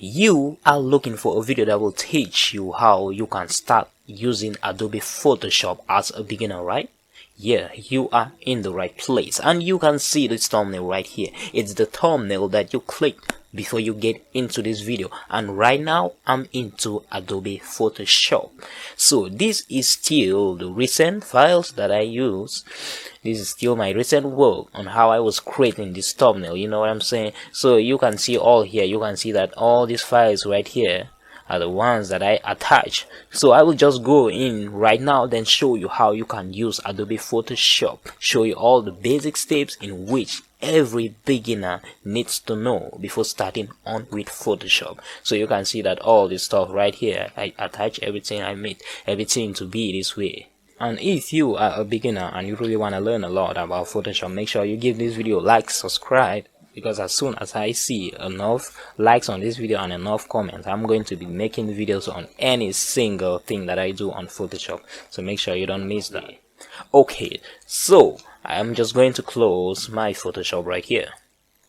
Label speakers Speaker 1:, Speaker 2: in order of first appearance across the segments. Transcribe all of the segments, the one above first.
Speaker 1: You are looking for a video that will teach you how you can start using Adobe Photoshop as a beginner, right? Yeah, you are in the right place, and you can see this thumbnail right here. It's the thumbnail that you click before you get into this video, and right now I'm into Adobe Photoshop. So this is still the recent files that I use. This is still my recent work on how I was creating this thumbnail, you know what I'm saying? So you can see all here, you can see that all these files right here are the ones that I attach. So I will just go in right now, then show you how you can use Adobe Photoshop, show you all the basic steps in which every beginner needs to know before starting on with Photoshop. So you can see that all this stuff right here, I attach everything, I made everything to be this way. And if you are a beginner and you really want to learn a lot about Photoshop, make sure you give this video a like, subscribe, because as soon as I see enough likes on this video and enough comments, I'm going to be making videos on any single thing that I do on Photoshop. So make sure you don't miss that. Okay, so I'm just going to close my Photoshop right here.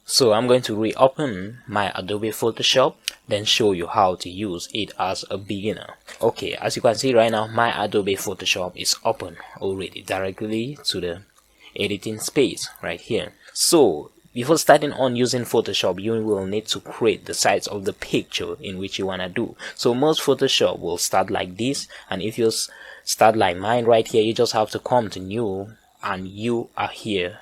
Speaker 1: So I'm going to reopen my Adobe Photoshop, then show you how to use it as a beginner. Okay, as you can see right now, my Adobe Photoshop is open already directly to the editing space right here. So before starting on using Photoshop, you will need to create the size of the picture in which you want to do. So most Photoshop will start like this, and if you start like mine right here, you just have to come to new and you are here.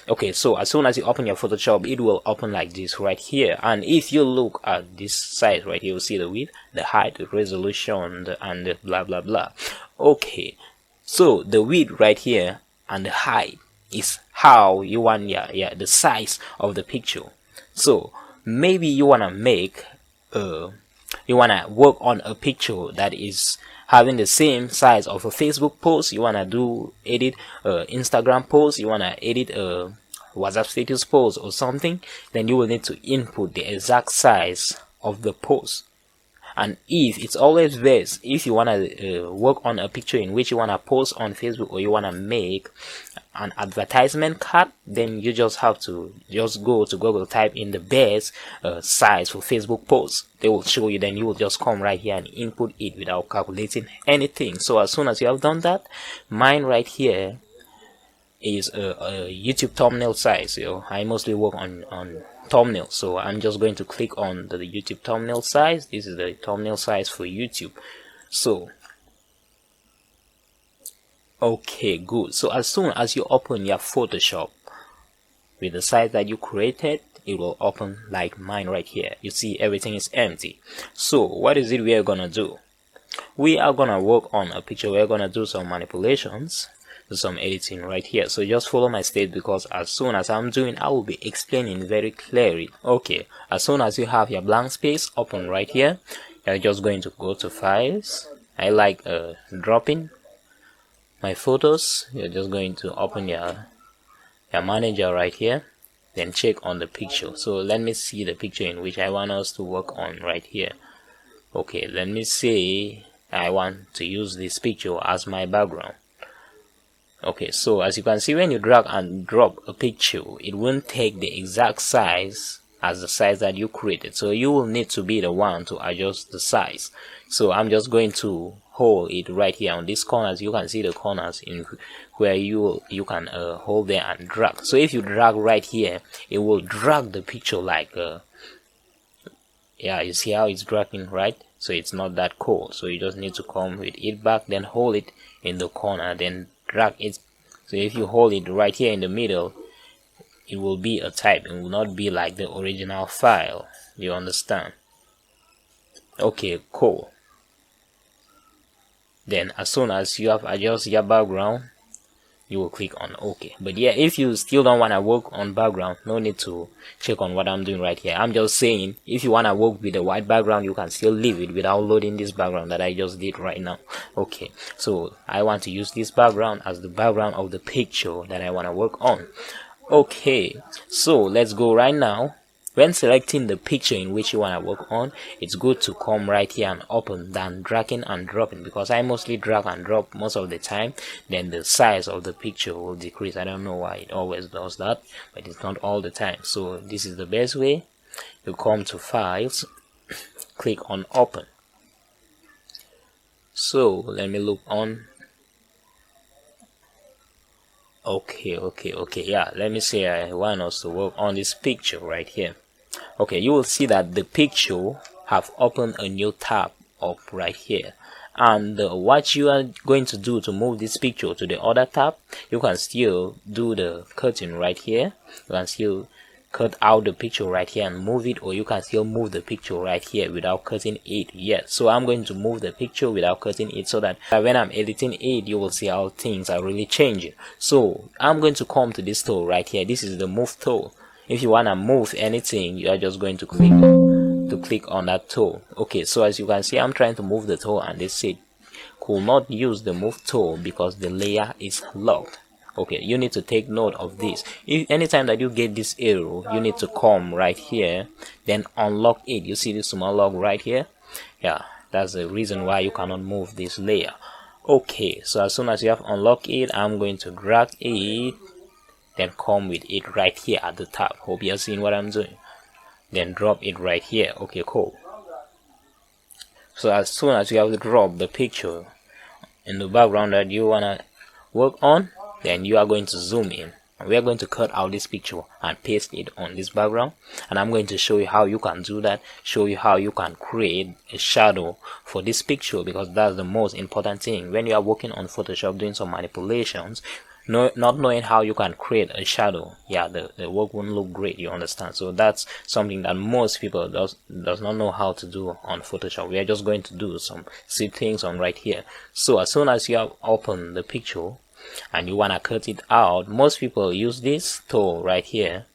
Speaker 1: Okay, so as soon as you open your Photoshop, it will open like this right here, and if you look at this size right here, you'll see the width, the height, the resolution, and the blah blah blah. Okay, so the width right here and the height is how you want the size of the picture. So maybe you want to make you want to work on a picture that is having the same size of a Facebook post, you want to edit Instagram post, you want to edit a WhatsApp status post or something, then you will need to input the exact size of the post. And if it's always best, if you want to work on a picture in which you want to post on Facebook, or you want to make an advertisement card, then you just have to just go to Google, type in the best size for Facebook posts. They will show you, then you will just come right here and input it without calculating anything. So as soon as you have done that, mine right here is a YouTube thumbnail size. I mostly work on thumbnail, so I'm just going to click on the YouTube thumbnail size. This is the thumbnail size for YouTube. So okay, good. So as soon as you open your Photoshop with the size that you created, it will open like mine right here. You see everything is empty. So what is it we are gonna do? We are gonna work on a picture. We're gonna do some manipulations, do some editing right here. So just follow my steps, because as soon as I'm doing, I will be explaining very clearly. Okay, as soon as you have your blank space open right here, you're just going to go to files. I like dropping my photos. You're just going to open your manager right here, then check on the picture. So let me see the picture in which I want us to work on right here. Okay, let me say I want to use this picture as my background. Okay, so as you can see, when you drag and drop a picture, it won't take the exact size as the size that you created, so you will need to be the one to adjust the size. So I'm just going to hold it right here on these corners. You can see the corners in where you can hold there and drag. So if you drag right here, it will drag the picture like you see how it's dragging, right? So it's not that cold. So you just need to come with it back, then hold it in the corner, then drag it. So if you hold it right here in the middle, it will be a type. It will not be like the original file. You understand? Okay, cool. Then as soon as you have adjusted your background, you will click on OK. But yeah, if you still don't want to work on background, no need to check on what I'm doing right here. I'm just saying, if you want to work with the white background, you can still leave it without loading this background that I just did right now. Okay, so I want to use this background as the background of the picture that I want to work on. Okay, so let's go right now. When selecting the picture in which you want to work on, it's good to come right here and open than dragging and dropping, because I mostly drag and drop most of the time. Then the size of the picture will decrease. I don't know why it always does that, but it's not all the time. So this is the best way. You come to files, click on open. So let me look on. Okay, yeah, let me say I want us to work on this picture right here. Okay, you will see that the picture have opened a new tab up right here, and what you are going to do to move this picture to the other tab, you can still do the cutting right here. You can still cut out the picture right here and move it, or you can still move the picture right here without cutting it yet. So I'm going to move the picture without cutting it, so that when I'm editing it, you will see how things are really changing. So I'm going to come to this tool right here. This is the move tool. If you want to move anything, you are just going to click on that tool. Okay, so as you can see, I'm trying to move the tool and they said could not use the move tool because the layer is locked. Okay, you need to take note of this. If anytime that you get this arrow, you need to come right here, then unlock it. You see this small lock right here? Yeah, that's the reason why you cannot move this layer. Okay, so as soon as you have unlocked it, I'm going to drag it, then come with it right here at the top. Hope you're seeing what I'm doing. Then drop it right here. Okay, cool. So as soon as you have dropped the picture in the background that you wanna work on, then you are going to zoom in, and we are going to cut out this picture and paste it on this background. And I'm going to show you how you can do that, show you how you can create a shadow for this picture, because that's the most important thing when you are working on Photoshop doing some manipulations. Not knowing how you can create a shadow, yeah, the work won't look great, you understand? So that's something that most people does not know how to do on Photoshop. We are just going to do some things on right here. So as soon as you have opened the picture and you want to cut it out, most people use this tool right here,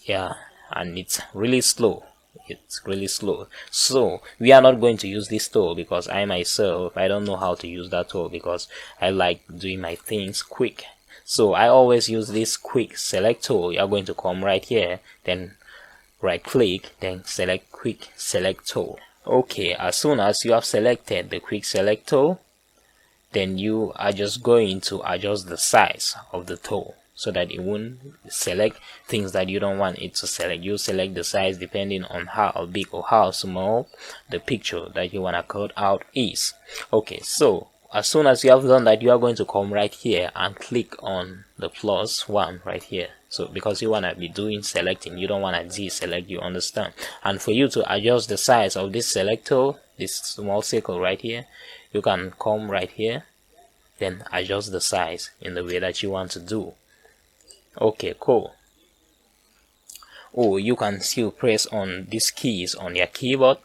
Speaker 1: yeah, and it's really slow. It's really slow. So we are not going to use this tool, because I myself, I don't know how to use that tool, because I like doing my things quick. So I always use this quick select tool. You are going to come right here, then right click, then select quick select tool. Okay, as soon as you have selected the quick select tool, then you are just going to adjust the size of the tool so that it won't select things that you don't want it to select. You select the size depending on how big or how small the picture that you want to cut out is. Okay, so as soon as you have done that, you are going to come right here and click on the plus one right here. So because you want to be doing selecting, you don't want to deselect, you understand? And for you to adjust the size of this select tool, this small circle right here, you can come right here, then adjust the size in the way that you want to do. Okay, cool. Oh, you can still press on these keys on your keyboard.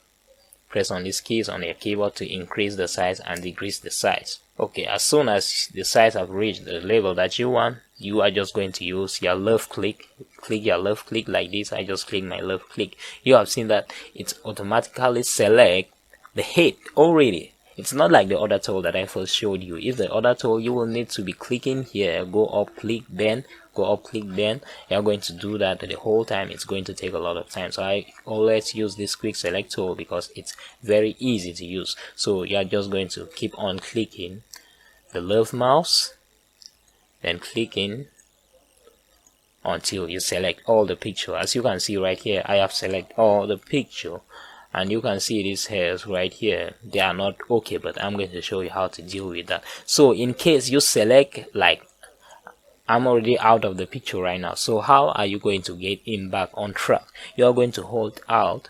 Speaker 1: Press on these keys on your keyboard to increase the size and decrease the size. Okay, as soon as the size have reached the level that you want, you are just going to use your left click. Click your left click like this. I just click my left click. You have seen that it's automatically select the head already. It's not like the other tool that I first showed you. If the other tool, you will need to be clicking here, go up, click, then go up, click, then. You're going to do that the whole time. It's going to take a lot of time. So I always use this quick select tool because it's very easy to use. So you're just going to keep on clicking the left mouse, then clicking until you select all the picture. As you can see right here, I have select all the picture. And you can see these hairs right here, they are not okay, but I'm going to show you how to deal with that. So in case you select, like I'm already out of the picture right now, so how are you going to get in back on track? You are going to hold Alt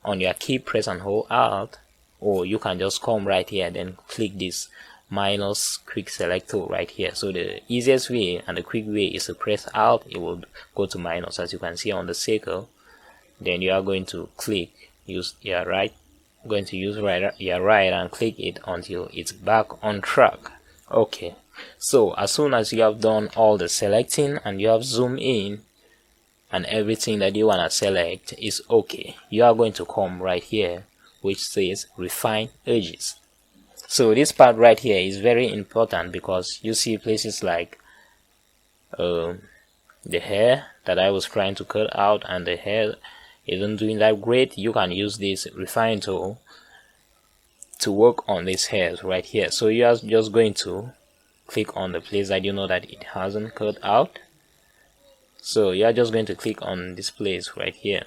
Speaker 1: on your key, press and hold Alt, or you can just come right here, then click this minus quick select tool right here. So the easiest way and the quick way is to press Alt, it will go to minus, as you can see on the circle. Then you are going to click, use your right, going to use your right and click it until it's back on track. Okay, so as soon as you have done all the selecting and you have zoomed in and everything that you want to select is okay, you are going to come right here which says refine edges. So this part right here is very important, because you see places like the hair that I was trying to cut out and the hair isn't doing that great. You can use this refine tool to work on these hairs right here. So you are just going to click on the place that you know that it hasn't cut out. So you are just going to click on this place right here,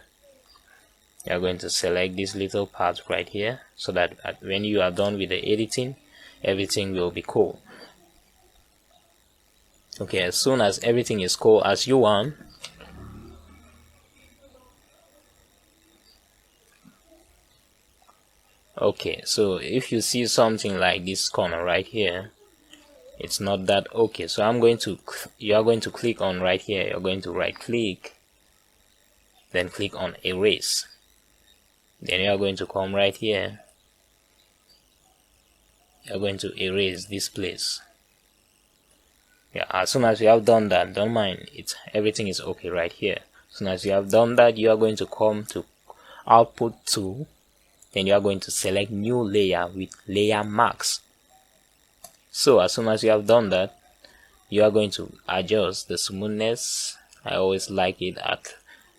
Speaker 1: you are going to select this little part right here, so that when you are done with the editing, everything will be cool. Okay, as soon as everything is cool as you want, okay, so if you see something like this corner right here, it's not that okay. So you are going to click on right here, you're going to right click, then click on erase. Then you are going to come right here, you're going to erase this place. Yeah, as soon as you have done that, don't mind, everything is okay right here. As soon as you have done that, you are going to come to output tool, then you are going to select new layer with layer mask. So as soon as you have done that, you are going to adjust the smoothness. I always like it at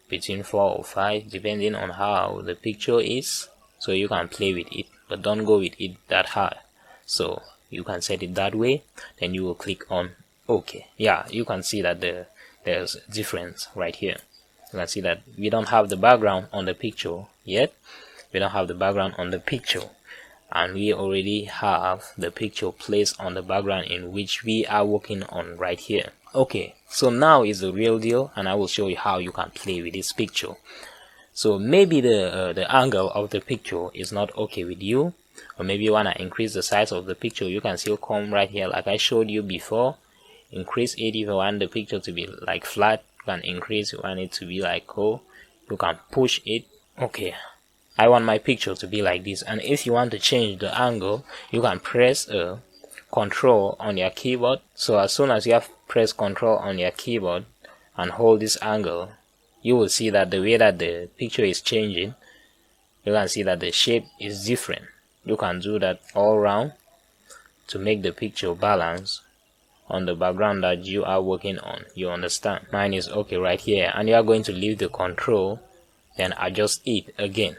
Speaker 1: between 4 or 5, depending on how the picture is, so you can play with it, but don't go with it that high. So you can set it that way, then you will click on OK. Yeah, you can see that there's a difference right here. You can see that we don't have the background on the picture yet. We don't have the background on the picture, and we already have the picture placed on the background in which we are working on right here. Okay, so now is the real deal, and I will show you how you can play with this picture. So maybe the angle of the picture is not okay with you, or maybe you want to increase the size of the picture. You can still come right here like I showed you before, increase it. If you want the picture to be like flat, you can increase. You want it to be like cool, you can push it. Okay, I want my picture to be like this, and if you want to change the angle, you can press Control on your keyboard. So as soon as you have pressed Control on your keyboard and hold this angle, you will see that the way that the picture is changing, you can see that the shape is different. You can do that all around to make the picture balance on the background that you are working on. You understand? Mine is okay right here, and you are going to leave the control, then adjust it again.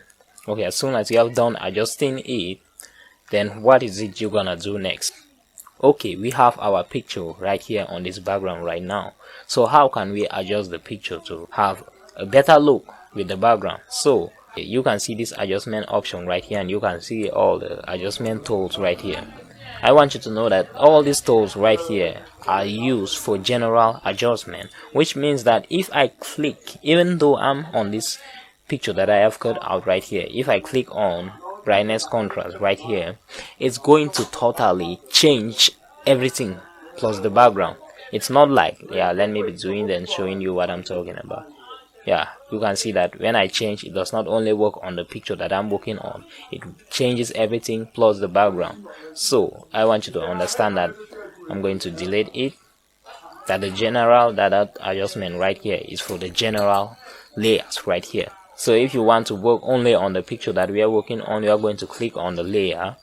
Speaker 1: Okay, as soon as you have done adjusting it, then what is it you're gonna do next? Okay, we have our picture right here on this background right now. So how can we adjust the picture to have a better look with the background? So you can see this adjustment option right here, and you can see all the adjustment tools right here. I want you to know that all these tools right here are used for general adjustment, which means that if I click, even though I'm on this picture that I have cut out right here, if I click on brightness contrast right here, it's going to totally change everything plus the background. It's not like, yeah, let me be doing then showing you what I'm talking about. Yeah, you can see that when I change, it does not only work on the picture that I'm working on, it changes everything plus the background. So I want you to understand that I'm going to delete it, that the general that adjustment right here is for the general layers right here. So if you want to work only on the picture that we are working on, you are going to click on the layer,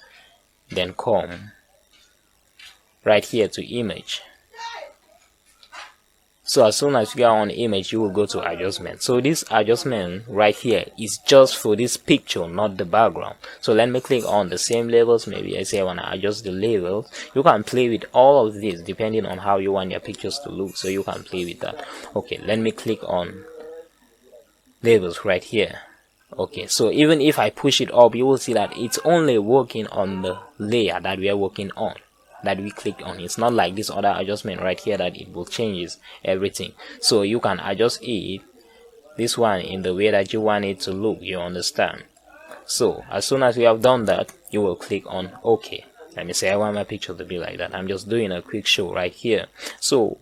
Speaker 1: then come right here to image. So as soon as you are on image, you will go to adjustment. So this adjustment right here is just for this picture, not the background. So let me click on the same levels. Maybe I say I want to adjust the levels. You can play with all of this depending on how you want your pictures to look, so you can play with that. Okay, let me click on levels right here. Okay, so even if I push it up, you will see that it's only working on the layer that we are working on, that we clicked on. It's not like this other adjustment right here that it will change everything. So you can adjust it, this one, in the way that you want it to look. You understand? So as soon as you have done that, you will click on OK. Let me say I want my picture to be like that. I'm just doing a quick show right here. So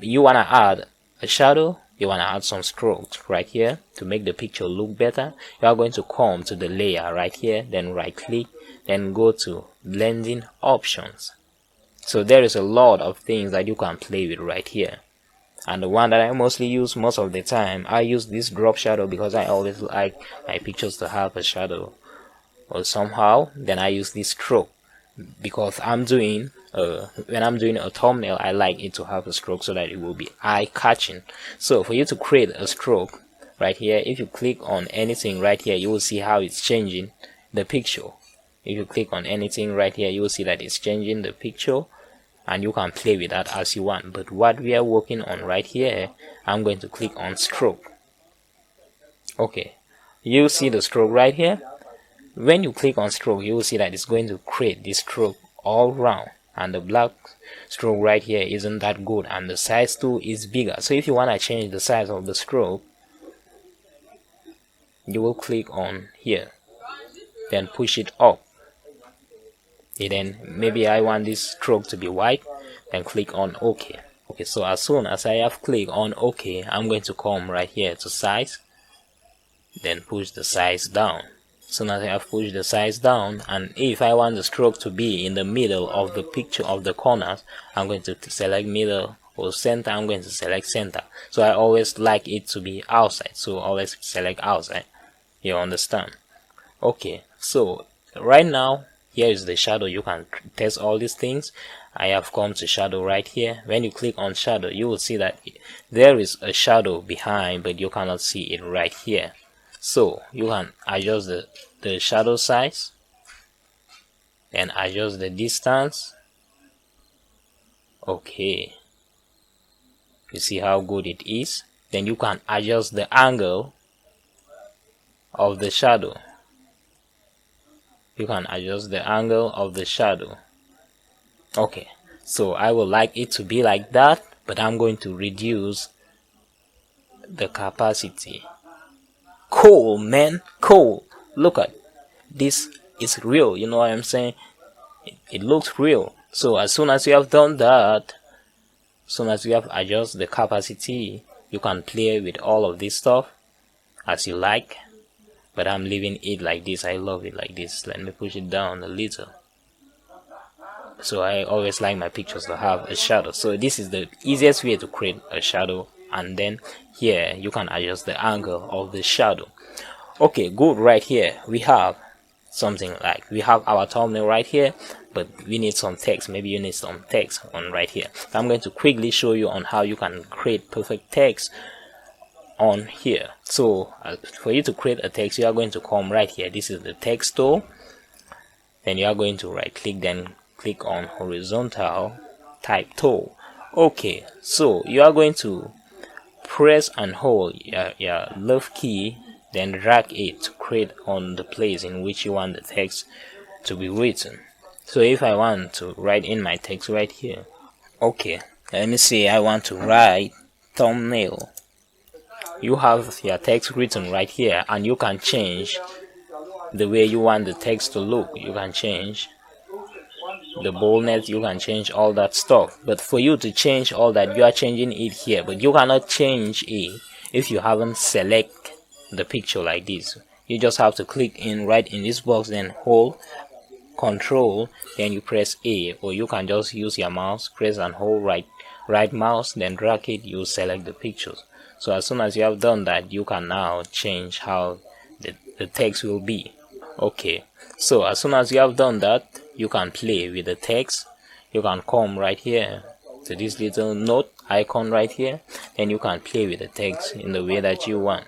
Speaker 1: you want to add a shadow, you want to add some strokes right here to make the picture look better. You are going to come to the layer right here, then right click, then go to blending options. So there is a lot of things that you can play with right here, and the one that I mostly use most of the time, I use this drop shadow because I always like my pictures to have a shadow or somehow. Then I use this stroke because I'm doing when I'm doing a thumbnail, I like it to have a stroke so that it will be eye-catching. So for you to create a stroke right here, if you click on anything right here, you will see how it's changing the picture. If you click on anything right here, you will see that it's changing the picture, and you can play with that as you want. But what we are working on right here, I'm going to click on stroke. Okay, you see the stroke right here. When you click on stroke, you will see that it's going to create this stroke all round, and the black stroke right here isn't that good, and the size too is bigger. So if you want to change the size of the stroke, you will click on here, then push it up. Then maybe I want this stroke to be white, then click on OK. Okay, so as soon as I have clicked on OK, I'm going to come right here to size, then push the size down. So now I have pushed the size down, and if I want the stroke to be in the middle of the picture of the corners, I'm going to select middle, or center. I'm going to select center. So I always like it to be outside, so always select outside. You understand? Okay, so right now here is the shadow. You can test all these things. I have come to shadow right here. When you click on shadow, you will see that there is a shadow behind, but you cannot see it right here. So you can adjust the shadow size and adjust the distance. Okay, you see how good it is. Then you can adjust the angle of the shadow. You can adjust the angle of the shadow. Okay, so I would like it to be like that, but I'm going to reduce the capacity. Cool, man, cool. Look at this. It's real, you know what I'm saying? It looks real. So as soon as you have done that, as soon as you have adjusted the capacity, you can play with all of this stuff as you like, but I'm leaving it like this. I love it like this. Let me push it down a little. So I always like my pictures to have a shadow. So this is the easiest way to create a shadow, and then here you can adjust the angle of the shadow. Okay, good. Right here we have something like, we have our thumbnail right here, but we need some text. Maybe you need some text on right here. I'm going to quickly show you on how you can create perfect text on here. So for you to create a text, you are going to come right here. This is the text tool. Then you are going to right click, then click on horizontal type tool. Okay, so you are going to press and hold your left key, then drag it to create on the place in which you want the text to be written. So if I want to write in my text right here, okay, let me say I want to write thumbnail. You have your text written right here, and you can change the way you want the text to look. You can change the boldness, you can change all that stuff. But for you to change all that, you are changing it here, but you cannot change it if you haven't select the picture like this. You just have to click in right in this box, then hold control, then you press A, or you can just use your mouse, press and hold right mouse, then drag it, you select the pictures. So as soon as you have done that, you can now change how the text will be. Okay, so as soon as you have done that, you can play with the text. You can come right here to this little note icon right here, and you can play with the text in the way that you want.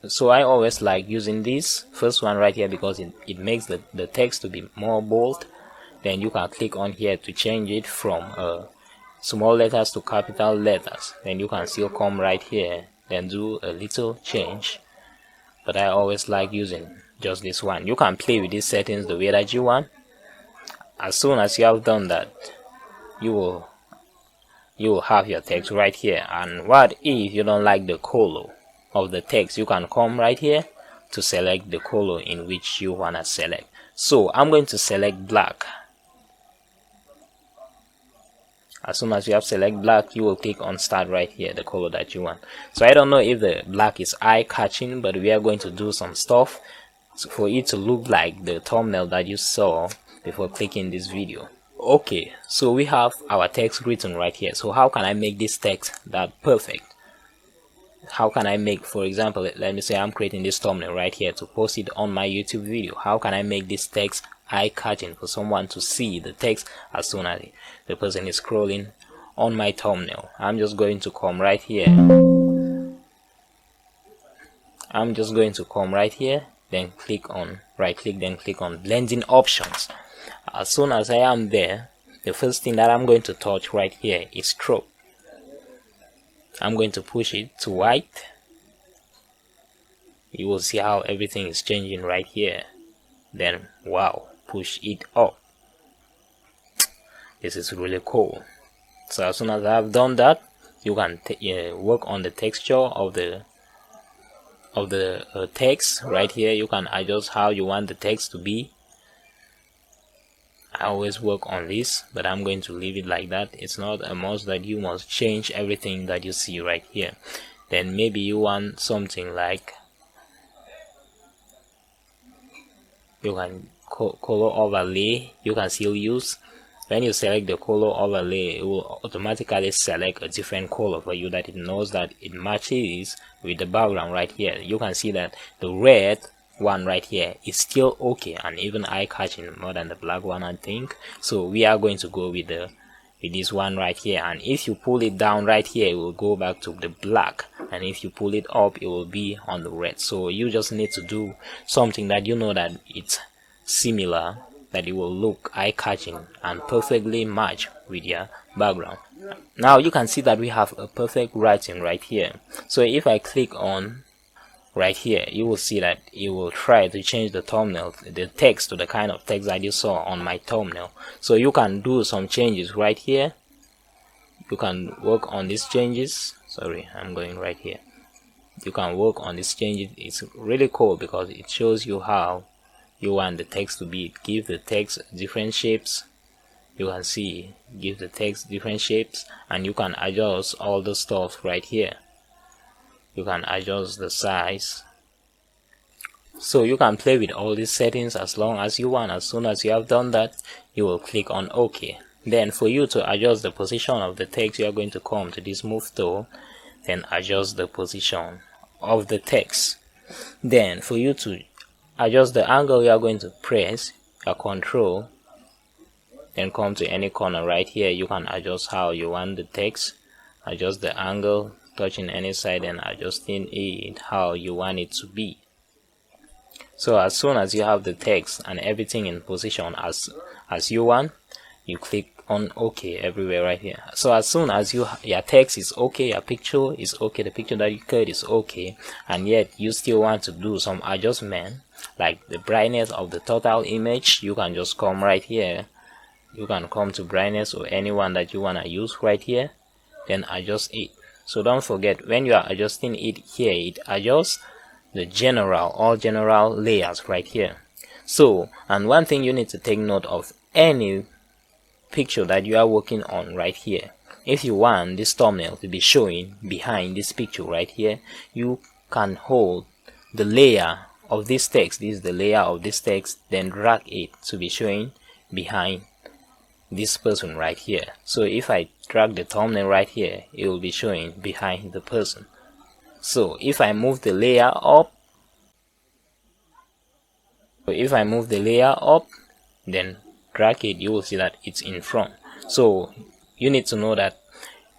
Speaker 1: So I always like using this first one right here because it makes the text to be more bold. Then you can click on here to change it from small letters to capital letters. Then you can still come right here, then do a little change. But I always like using just this one. You can play with these settings the way that you want. As soon as you have done that, you will have your text right here. And what if you don't like the color of the text? You can come right here to select the color in which you want to select. So I'm going to select black. As soon as you have select black, you will click on start right here, the color that you want. So I don't know if the black is eye-catching, but we are going to do some stuff for it to look like the thumbnail that you saw before clicking this video. Okay, so we have our text written right here. So how can I make this text that perfect? How can I make, for example, let me say I'm creating this thumbnail right here to post it on my YouTube video. How can I make this text eye-catching for someone to see the text as soon as the person is scrolling on my thumbnail? I'm just going to come right here. Then click on right click, then click on blending options. As soon as I am there, the first thing that I'm going to touch right here is stroke. I'm going to push it to white. you will see how everything is changing right here. Then wow, push it up. This is really cool. So as soon as I've done that, you can work on the texture of the text right here. You can adjust how you want the text to be. I always work on this, but I'm going to leave it like that. It's not a must that you must change everything that you see right here. Then maybe you want something like, you can color overlay. You can still use, when you select the color overlay, it will automatically select a different color for you, that it knows that it matches with the background right here. You can see that the red one right here is still okay and even eye-catching more than the black one, I think. So we are going to go with this one right here, and if you pull it down right here, it will go back to the black, and if you pull it up, it will be on the red. So you just need to do something that you know that it's similar, that it will look eye-catching and perfectly match with your background. Now you can see that we have a perfect writing right here. So if I click on right here, you will see that it will try to change the thumbnail, the text, to the kind of text that you saw on my thumbnail. So you can do some changes right here. You can work on these changes. Sorry, I'm going right here. You can work on these changes. It's really cool because it shows you how you want the text to be. Give the text different shapes. You can see, give the text different shapes, and you can adjust all the stuff right here. You can adjust the size. So you can play with all these settings as long as you want. As soon as you have done that, you will click on OK. Then for you to adjust the position of the text, you are going to come to this move tool, then adjust the position of the text. Then for you to adjust the angle, you are going to press your control, then come to any corner right here. You can adjust how you want the text, adjust the angle, touching any side and adjusting it how you want it to be. So as soon as you have the text and everything in position as you want, you click on OK everywhere right here. So as soon as your text is okay, your picture is okay, the picture that you cut is okay, and yet you still want to do some adjustment like the brightness of the total image, you can just come right here. You can come to brightness or anyone that you want to use right here, then adjust it. So don't forget, when you are adjusting it here, it adjusts the all general layers right here. So, and one thing you need to take note of, any picture that you are working on right here, if you want this thumbnail to be showing behind this picture right here, you can hold the layer of this text. This is the layer of this text, then drag it to be showing behind this person right here. So if I drag the thumbnail right here, it will be showing behind the person. So if I move the layer up, then drag it, you will see that it's in front. So you need to know that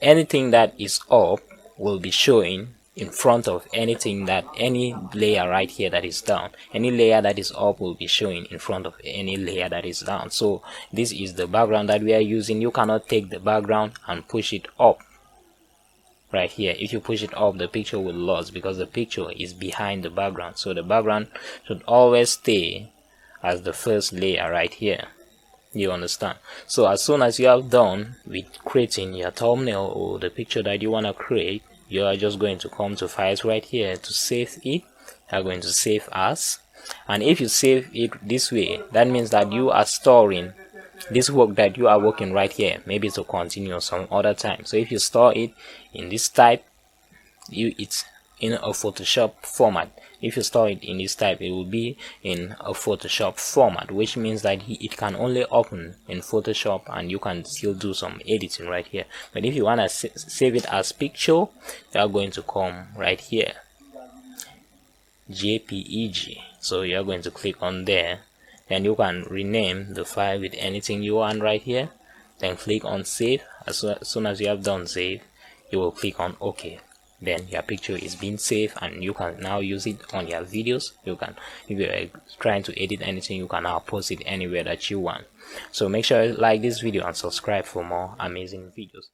Speaker 1: anything that is up will be showing in front of anything that, any layer right here that is down. Any layer that is up will be showing in front of any layer that is down. So this is the background that we are using. You cannot take the background and push it up right here. If you push it up, the picture will lose because the picture is behind the background. So the background should always stay as the first layer right here. You understand? So as soon as you have done with creating your thumbnail or the picture that you want to create, you are just going to come to files right here to save it. You are going to save as, and if you save it this way, that means that you are storing this work that you are working right here, maybe to continue some other time. So if you store it in this type, it's in a Photoshop format. If you store it in this type, it will be in a Photoshop format, which means that it can only open in Photoshop and you can still do some editing right here. But if you want to save it as picture, you are going to come right here, JPEG. So you are going to click on there, and you can rename the file with anything you want right here, then click on save. As soon as you have done save, you will click on OK. Then your picture is being saved and you can now use it on your videos. You can, if you are trying to edit anything, you can now post it anywhere that you want. So make sure you like this video and subscribe for more amazing videos.